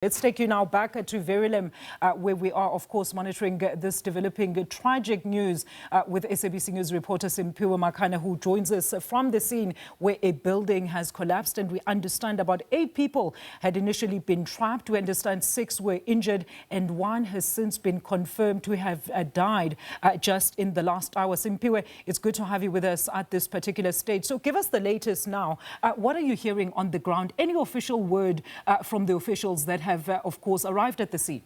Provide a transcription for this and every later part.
Let's take you now back to Verulam, where we are, of course, monitoring this developing tragic news with SABC News reporter Simpiwe Makana, who joins us from the scene where a building has collapsed. And we understand about 8 people had initially been trapped. We understand 6 were injured and 1 has since been confirmed to have died just in the last hour. Simpiwe, it's good to have you with us at this particular stage. So give us the latest now. What are you hearing on the ground? Any official word from the officials that have, of course, arrived at the scene?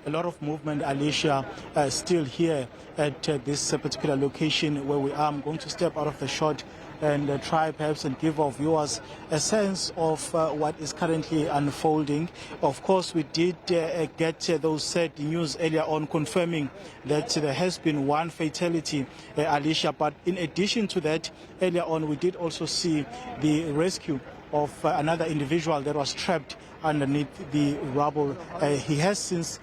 A lot of movement, Alicia, still here at this particular location where we are. I'm going to step out of the shot and try perhaps and give our viewers a sense of what is currently unfolding. Of course, we did get those sad news earlier on confirming that there has been 1 fatality, Alicia. But in addition to that, earlier on, we did also see the rescue of another individual that was trapped underneath the rubble. He has since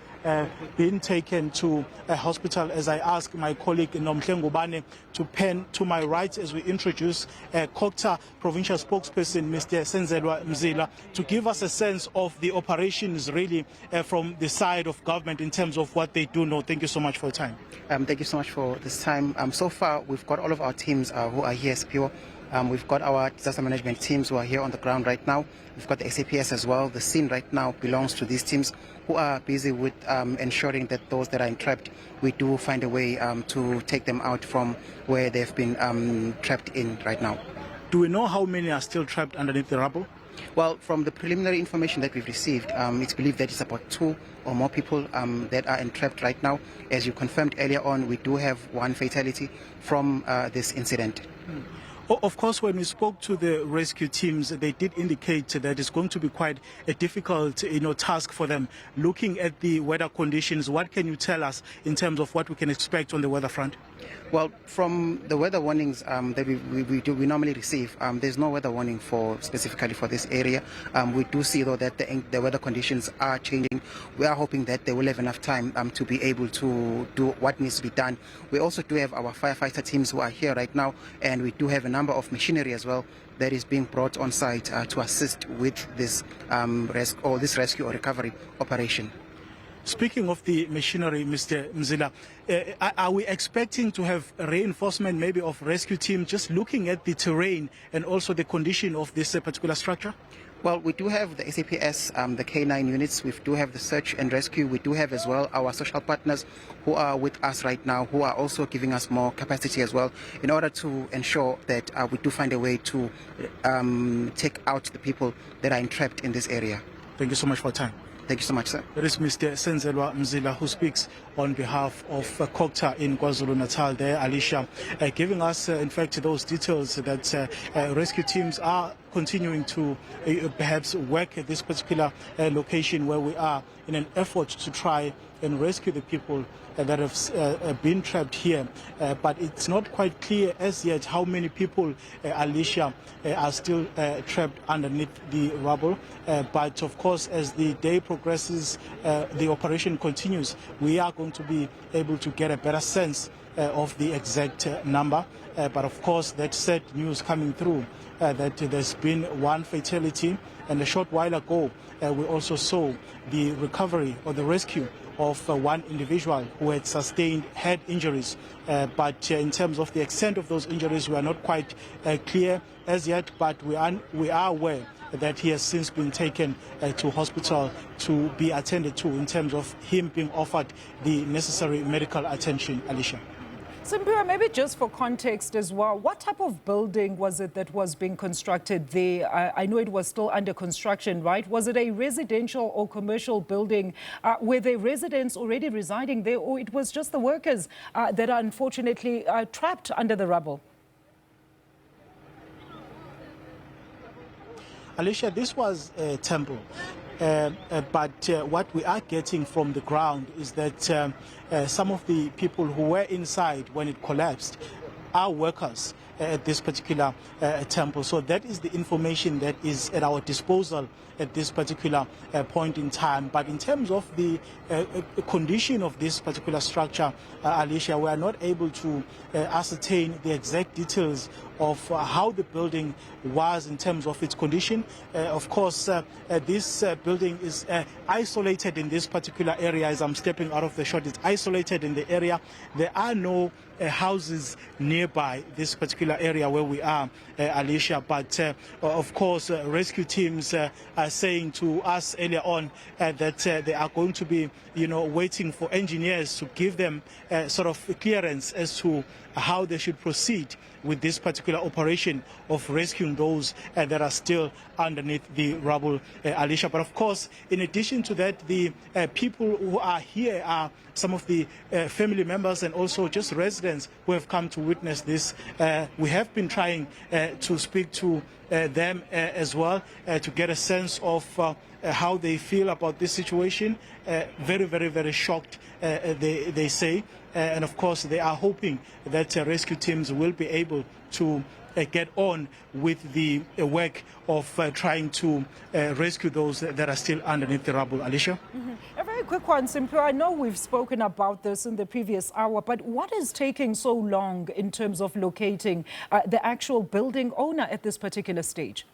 been taken to a hospital, as I ask my colleague Nomhlengubane to pen to my right as we introduce COGTA provincial spokesperson Mr. Senzelwa Mzila to give us a sense of the operations really from the side of government in terms of what they do know. Thank you so much for your time. Thank you so much for this time. So far, we've got all of our teams who are here, Spio. We've got our disaster management teams who are here on the ground right now. We've got the SAPS as well. The scene right now belongs to these teams who are busy with ensuring that those that are entrapped, we do find a way to take them out from where they've been trapped in right now. Do we know how many are still trapped underneath the rubble? Well, from the preliminary information that we've received, it's believed that it's about 2 or more people that are entrapped right now. As you confirmed earlier on, we do have 1 fatality from this incident. Of course, when we spoke to the rescue teams, they did indicate that it's going to be quite a difficult, task for them. Looking at the weather conditions, what can you tell us in terms of what we can expect on the weather front? Well, from the weather warnings that we normally receive, there's no weather warning specifically for this area. We do see, though, that the weather conditions are changing. We are hoping that they will have enough time to be able to do what needs to be done. We also do have our firefighter teams who are here right now, and we do have a number of machinery as well that is being brought on site to assist with this rescue or recovery operation. Speaking of the machinery, Mr. Mzila, are we expecting to have reinforcement maybe of rescue team just looking at the terrain and also the condition of this particular structure? Well, we do have the SAPS, the K9 units. We do have the search and rescue. We do have as well our social partners who are with us right now, who are also giving us more capacity as well in order to ensure that we do find a way to take out the people that are entrapped in this area. Thank you so much for your time. Thank you so much, sir. That is Mr. Senzelwa Mzila, who speaks on behalf of COGTA in KwaZulu Natal there, Alicia, giving us, in fact, those details that rescue teams are continuing to perhaps work at this particular location where we are in an effort to try and rescue the people that have been trapped here. But it's not quite clear as yet how many people, Alicia, are still trapped underneath the rubble. But of course, as the day progresses, the operation continues, we are going to be able to get a better sense of the exact number. But of course, that sad news coming through that there's been 1 fatality, and a short while ago we also saw the recovery or the rescue of 1 individual who had sustained head injuries. But in terms of the extent of those injuries, we are not quite clear as yet, but we are aware that he has since been taken to hospital to be attended to in terms of him being offered the necessary medical attention, Alicia. Simpiwe, maybe just for context as well, what type of building was it that was being constructed there? I know it was still under construction, right? Was it a residential or commercial building? Were there residents already residing there, or it was just the workers that are unfortunately trapped under the rubble? Alicia, this was a temple. But what we are getting from the ground is that some of the people who were inside when it collapsed are workers at this particular temple. So that is the information that is at our disposal at this particular point in time. But in terms of the condition of this particular structure, Alicia, we are not able to ascertain the exact details of how the building was in terms of its condition. Of course, this building is isolated in this particular area. As I'm stepping out of the shot, it's isolated in the area. There are no houses nearby this particular area where we are, Alicia. But of course, rescue teams are saying to us earlier on that they are going to be, waiting for engineers to give them sort of clearance as to how they should proceed with this particular operation of rescuing those that are still underneath the rubble, Alicia. But of course, in addition to that, the people who are here are some of the family members and also just residents who have come to witness this. We have been trying to speak to them as well to get a sense of how they feel about this situation. Very, very, very shocked, they say. And of course, they are hoping that rescue teams will be able to get on with the work of trying to rescue those that are still underneath the rubble. Alicia? A very quick one, Simphiwe. I know we've spoken about this in the previous hour, but what is taking so long in terms of locating the actual building owner at this particular stage?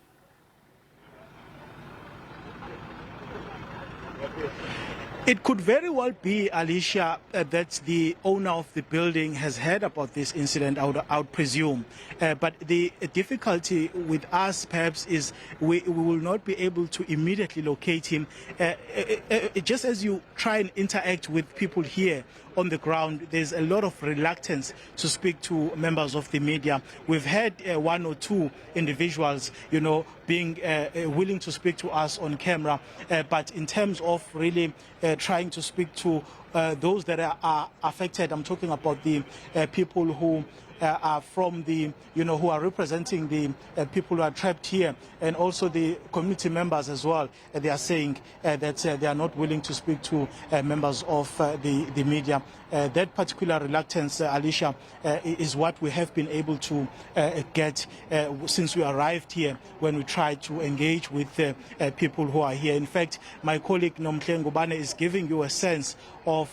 It could very well be, Alicia, that the owner of the building has heard about this incident, I would presume. But the difficulty with us, perhaps, is we will not be able to immediately locate him. Just as you try and interact with people here on the ground, there's a lot of reluctance to speak to members of the media. We've had one or two individuals, being willing to speak to us on camera. But in terms of really trying to speak to those that are affected, I'm talking about the people who are from the, who are representing the people who are trapped here, and also the community members as well. They are saying that they are not willing to speak to members of the media. That particular reluctance, Alicia, is what we have been able to get since we arrived here, when we tried to engage with people who are here. In fact, my colleague Nomhle Ngubane is giving you a sense of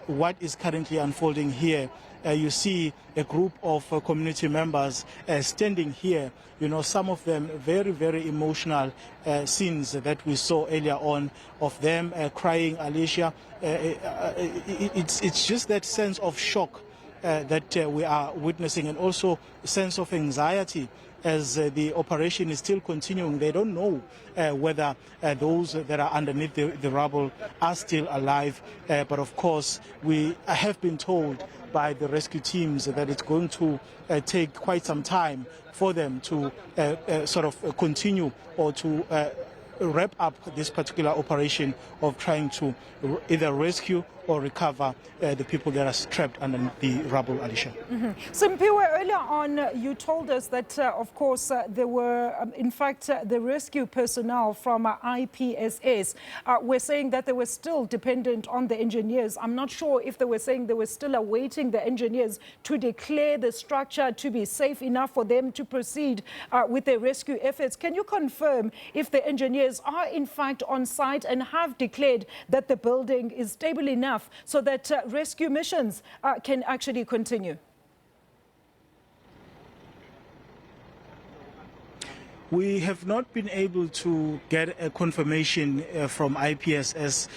what is currently unfolding here. You see a group of community members standing here, some of them very, very emotional scenes that we saw earlier on of them crying, Alicia. It's just that sense of shock that we are witnessing, and also a sense of anxiety as the operation is still continuing. They don't know whether those that are underneath the rubble are still alive. But of course, we have been told by the rescue teams that it's going to take quite some time for them to sort of continue or to wrap up this particular operation of trying to either rescue or recover the people that are trapped under the rubble, Alicia. Simphiwe, earlier on, you told us that, of course, there were, in fact, the rescue personnel from IPSS were saying that they were still dependent on the engineers. I'm not sure if they were saying they were still awaiting the engineers to declare the structure to be safe enough for them to proceed with their rescue efforts. Can you confirm if the engineers are, in fact, on site and have declared that the building is stable enough so that rescue missions can actually continue? We have not been able to get a confirmation from IPSS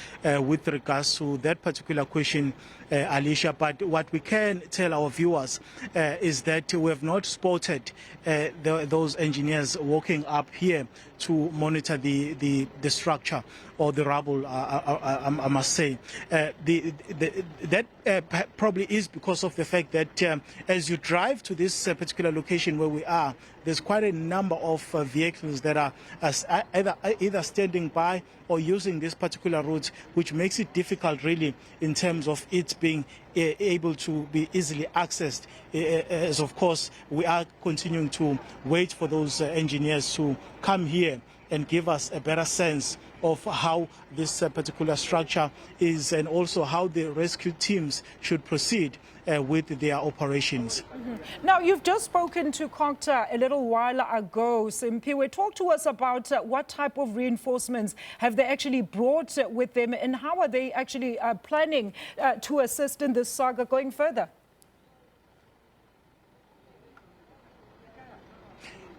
with regards to that particular question, Alicia, but what we can tell our viewers is that we have not spotted those engineers walking up here to monitor the structure or the rubble, I must say. That probably is because of the fact that as you drive to this particular location where we are, there's quite a number of vehicles that are either standing by or using this particular route, which makes it difficult really in terms of it being able to be easily accessed. As of course, we are continuing to wait for those engineers to come here and give us a better sense of how this particular structure is and also how the rescue teams should proceed with their operations. Now, you've just spoken to Kokta a little while ago, Simpiwe. Talk to us about what type of reinforcements have they actually brought with them, and how are they actually planning to assist in this saga going further?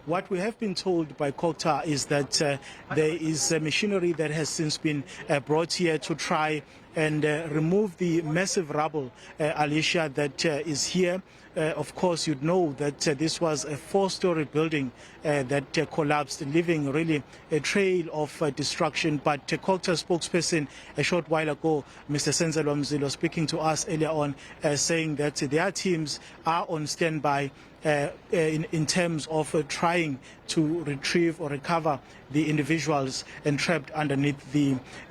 What we have been told by Kokta is that there is machinery that has since been brought here to try and remove the massive rubble, Alicia, that is here. Of course, you'd know that this was a 4-story building that collapsed, leaving really a trail of destruction. But Kokta spokesperson a short while ago, Mr. Senzelwa Mzilo, speaking to us earlier on, saying that their teams are on standby in terms of trying to retrieve or recover the individuals entrapped underneath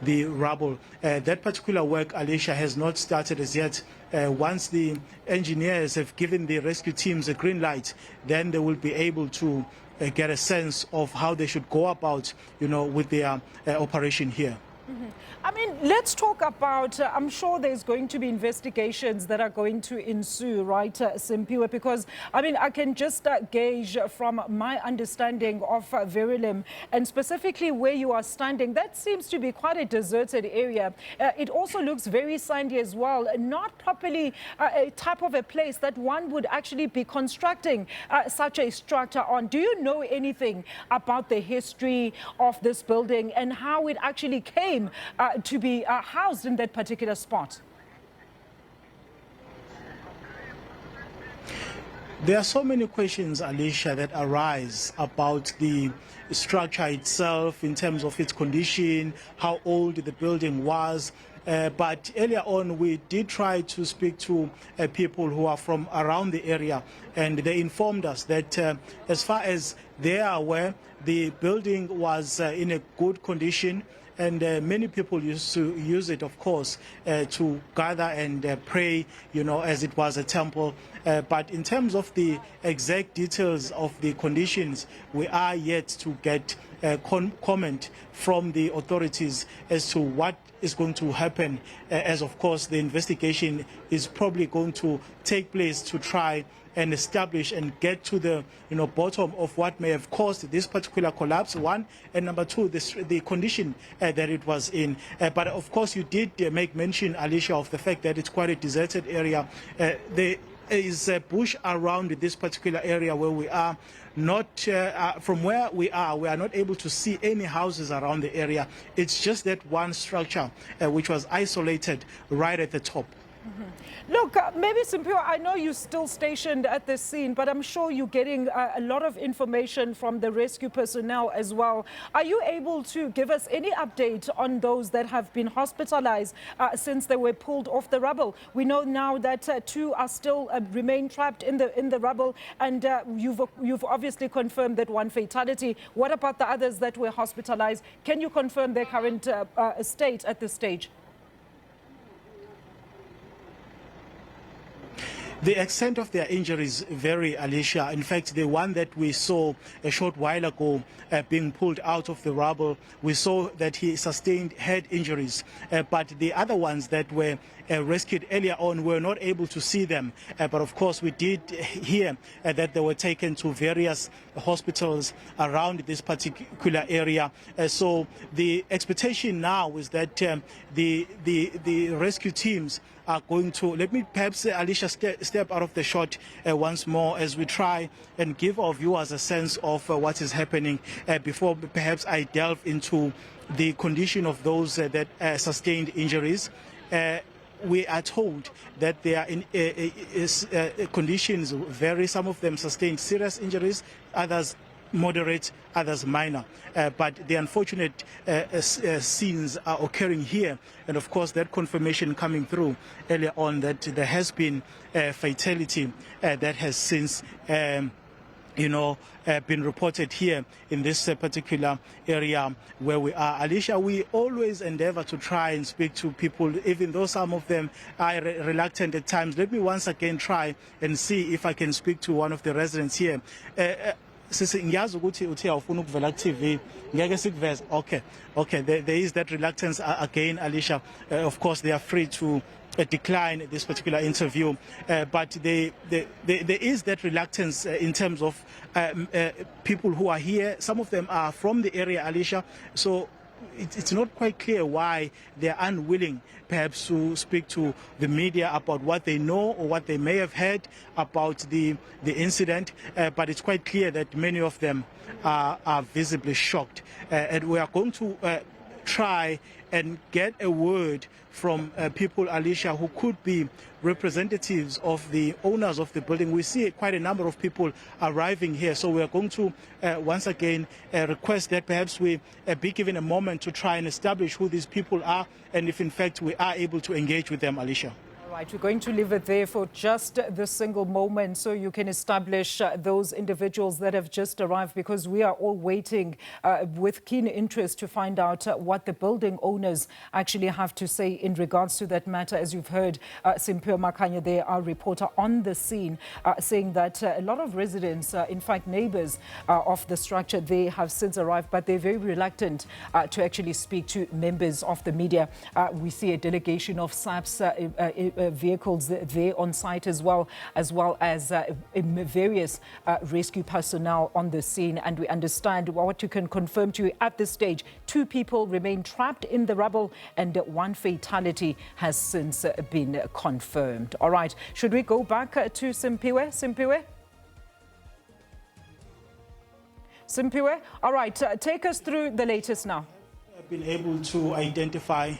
the rubble. That particular work, Alicia, has not started as yet. Once the engineers have given the rescue teams a green light, then they will be able to get a sense of how they should go about, with their operation here. I mean, let's talk about, I'm sure there's going to be investigations that are going to ensue, right, Simpiwe? Because, I mean, I can just gauge from my understanding of Verulam, and specifically where you are standing, that seems to be quite a deserted area. It also looks very sandy as well, not properly a type of a place that one would actually be constructing such a structure on. Do you know anything about the history of this building and how it actually came to be housed in that particular spot? There are so many questions, Alicia, that arise about the structure itself in terms of its condition, how old the building was. But earlier on, we did try to speak to people who are from around the area, and they informed us that as far as they are aware, the building was in a good condition. And many people used to use it, of course, to gather and pray, as it was a temple. But in terms of the exact details of the conditions, we are yet to get comment from the authorities as to what is going to happen, as, of course, the investigation is probably going to take place to try and establish and get to the bottom of what may have caused this particular collapse, one, and number two, the condition that it was in. But of course, you did make mention, Alicia, of the fact that it's quite a deserted area. There is a bush around this particular area where we are. Not from where we are not able to see any houses around the area. It's just that one structure which was isolated right at the top. Look, maybe Simpiwe, I know you're still stationed at the scene, but I'm sure you're getting a lot of information from the rescue personnel as well. Are you able to give us any update on those that have been hospitalized since they were pulled off the rubble? We know now that 2 are still remain trapped in the rubble, and you've obviously confirmed that 1 fatality. What about the others that were hospitalized? Can you confirm their current state at this stage? The extent of their injuries vary, Alicia. In fact, the one that we saw a short while ago being pulled out of the rubble, we saw that he sustained head injuries. But the other ones that were rescued earlier on, we were not able to see them. But of course, we did hear that they were taken to various hospitals around this particular area. So the expectation now is that the rescue teams are going to, let me perhaps, Alicia, step out of the shot once more as we try and give our viewers a sense of what is happening before perhaps I delve into the condition of those that sustained injuries. We are told that their conditions vary. Some of them sustained serious injuries, others moderate, others minor. But the unfortunate scenes are occurring here. And of course, that confirmation coming through earlier on that there has been a fatality that has since been reported here in this particular area where we are. Alicia, we always endeavor to try and speak to people, even though some of them are reluctant at times. Let me once again try and see if I can speak to one of the residents here. sisi ngiyazi ukuthi uthe awufuna ukuvela ku TV ngeke sikuveze. Okay, there is that reluctance again, Alicia. Of course they are free to decline this particular interview, but there is that reluctance in terms of people who are here. Some of them are from the area, Alicia, so it's not quite clear why they are unwilling perhaps to speak to the media about what they know or what they may have heard about the incident, but it's quite clear that many of them are visibly shocked, and we are going to try and get a word from people, Alicia, who could be representatives of the owners of the building. We see quite a number of people arriving here, so we are going to once again request that perhaps we be given a moment to try and establish who these people are and if in fact we are able to engage with them, Alicia. Right, we're going to leave it there for just this single moment so you can establish those individuals that have just arrived, because we are all waiting with keen interest to find out what the building owners actually have to say in regards to that matter. As you've heard, Simphiwe Makhanya, they are reporter on the scene, saying that a lot of residents, in fact neighbors of the structure, they have since arrived, but they're very reluctant to actually speak to members of the media. We see a delegation of SABC vehicles there on site as well as various rescue personnel on the scene. And we understand what you can confirm to you at this stage: 2 people remain trapped in the rubble and 1 fatality has since been confirmed. All right, should we go back to Simphiwe? Simphiwe, all right, take us through the latest now. I've been able to identify.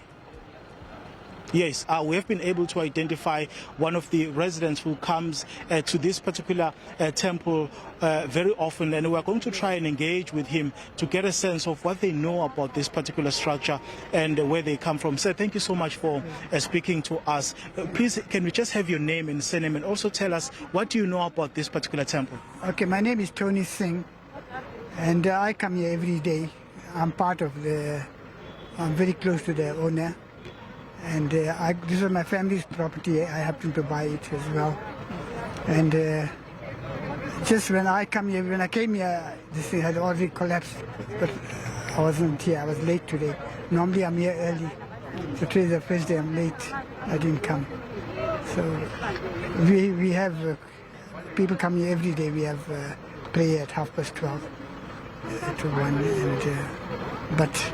Yes, we have been able to identify one of the residents who comes to this particular temple very often, and we're going to try and engage with him to get a sense of what they know about this particular structure and where they come from. Sir, thank you so much for speaking to us. Please, can we just have your name and surname, and also tell us what do you know about this particular temple? Okay, my name is Tony Singh, and I come here every day. I'm very close to the owner. And this is my family's property. I happen to buy it as well. And just when I came here, this thing had already collapsed. But I wasn't here. I was late today. Normally I'm here early. So today is the first day I'm late. I didn't come. So we have people come here every day. We have prayer at 12:30 to 1. And but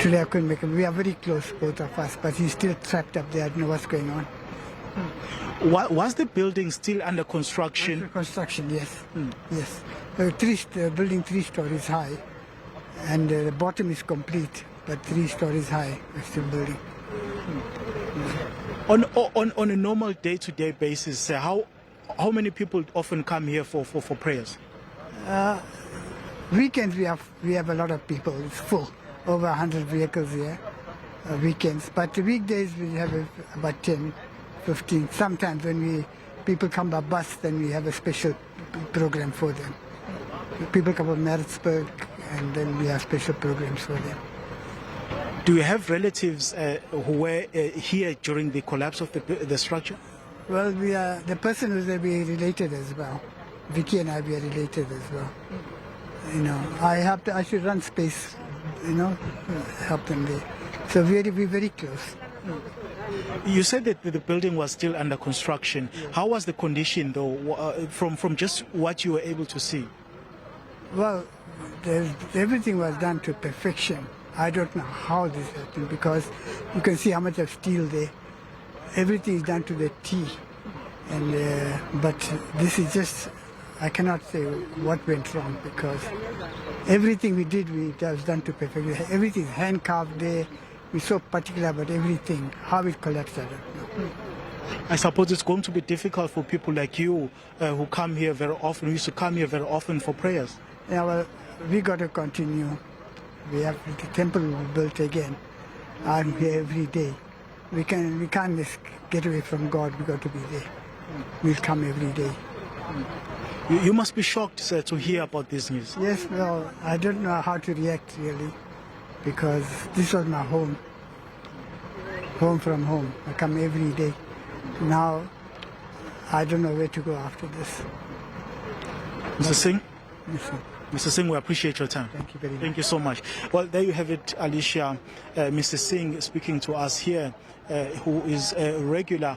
today I couldn't make it. We are very close, both of us, but he's still trapped up there. I don't know what's going on. Was the building still under construction? Under construction, yes. Yes. The building 3 stories high, and the bottom is complete, but 3 stories high. We're still building. On a normal day-to-day basis, how many people often come here for prayers? Weekends we have a lot of people. It's full. Over 100 vehicles here, weekends. But weekdays we have about 10, 15. Sometimes when people come by bus, then we have a special program for them. People come from Maritzburg, and then we have special programs for them. Do you have relatives who were here during the collapse of the structure? Well, the person who's there, we are related as well. Vicky and I, we are related as well. You know, I should run space, help them there. So we're very close. You said that the building was still under construction. How was the condition, though, from just what you were able to see? Well, everything was done to perfection. I don't know how this happened, because you can see how much of steel there. Everything is done to the T. And but this is just, I cannot say what went wrong, because everything we did, it was done to perfection. Everything is hand carved there. We're so particular about everything. How it collapsed, I don't know. I suppose it's going to be difficult for people like you who come here very often, who used to come here very often for prayers. Yeah, well, we got to continue. We have the temple built again. I'm here every day. We can't just get away from God. We got to be there. We'll come every day. You must be shocked, sir, to hear about this news. Yes, well, I don't know how to react really, because this was my home. Home from home. I come every day. Now, I don't know where to go after this. Mr. Singh? Yes, sir. Mr. Singh, we appreciate your time. Thank you very much. Thank you so much. Well, there you have it, Alicia. Mr. Singh speaking to us here, who is a regular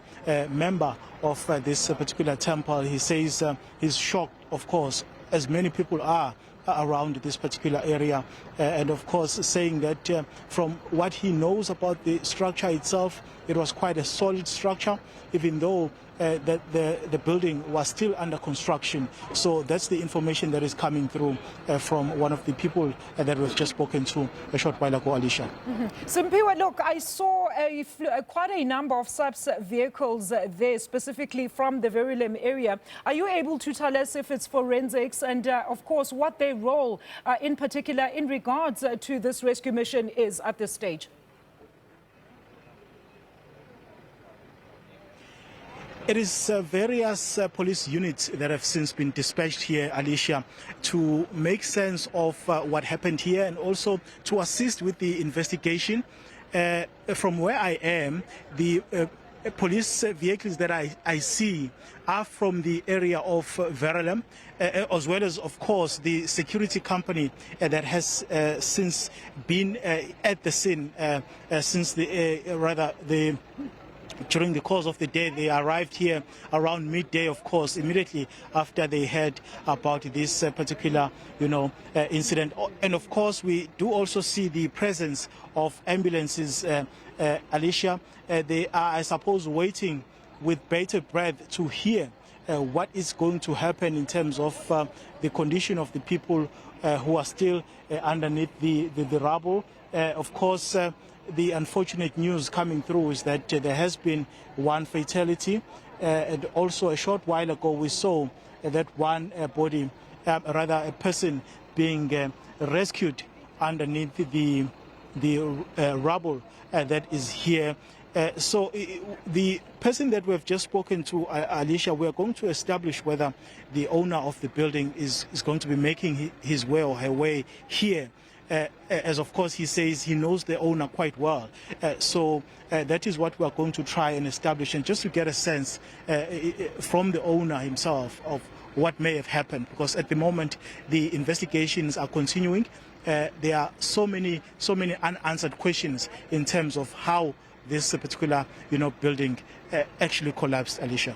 member of this particular temple. He says he's shocked, of course, as many people are around this particular area, and of course saying that from what he knows about the structure itself, it was quite a solid structure, even though that the building was still under construction. So that's the information that is coming through from one of the people that we've just spoken to a short while ago, Alicia. Simpiwe, look, I saw quite a number of SABC vehicles there, specifically from the Verulam area. Are you able to tell us if it's forensics and, of course, what their role in particular in regards to this rescue mission is at this stage? It is various police units that have since been dispatched here, Alicia, to make sense of what happened here and also to assist with the investigation. From where I am, the police vehicles that I see are from the area of Verulam, as well as, of course, the security company that has since been at the scene since during the course of the day. They arrived here around midday, of course, immediately after they heard about this particular, incident. And of course, we do also see the presence of ambulances, Alicia. They are, I suppose, waiting with bated breath to hear what is going to happen in terms of the condition of the people who are still underneath the rubble. Of course, the unfortunate news coming through is that there has been one fatality, and also a short while ago we saw that one body, rather a person being rescued underneath the rubble that is here. So the person that we've just spoken to, Alicia, we are going to establish whether the owner of the building is going to be making his way or her way here. As of course he says he knows the owner quite well. So that is what we are going to try and establish, and just to get a sense from the owner himself of what may have happened, because at the moment the investigations are continuing. There are so many unanswered questions in terms of how this particular building actually collapsed, Alicia.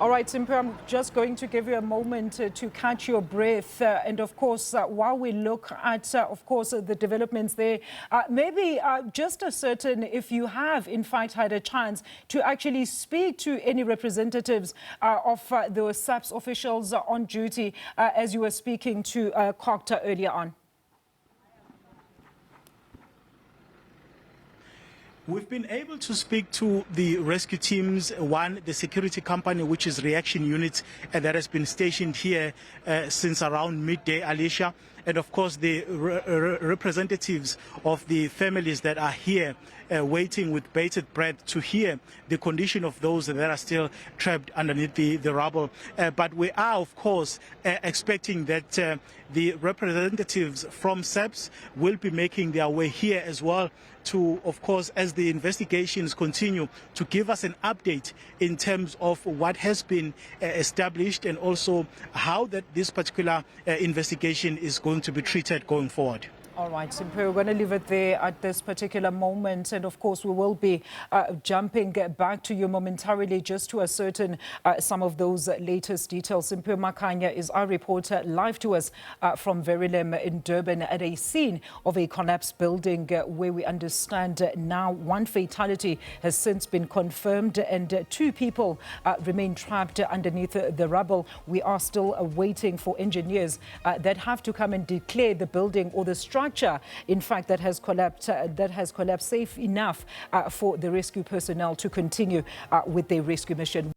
All right, Simpe, I'm just going to give you a moment to catch your breath. And of course, while we look at, of course, the developments there, maybe just ascertain if you have, in fact, had a chance to actually speak to any representatives of the SABC officials on duty as you were speaking to COGTA earlier on. We've been able to speak to the rescue teams, the security company, which is Reaction Unit, that has been stationed here since around midday, Alicia, and of course the representatives of the families that are here waiting with bated breath to hear the condition of those that are still trapped underneath the rubble. But we are, of course, expecting that the representatives from SABC will be making their way here as well to, of course, as the investigations continue, to give us an update in terms of what has been established and also how that this particular investigation is going to be treated going forward. All right, Simpe, we're going to leave it there at this particular moment. And of course, we will be jumping back to you momentarily just to ascertain some of those latest details. Simpe Makanya is our reporter live to us from Verulam in Durban at a scene of a collapsed building where we understand now one fatality has since been confirmed and 2 people remain trapped underneath the rubble. We are still waiting for engineers that have to come and declare the building or the structure, in fact, that has collapsed safe enough for the rescue personnel to continue with their rescue mission.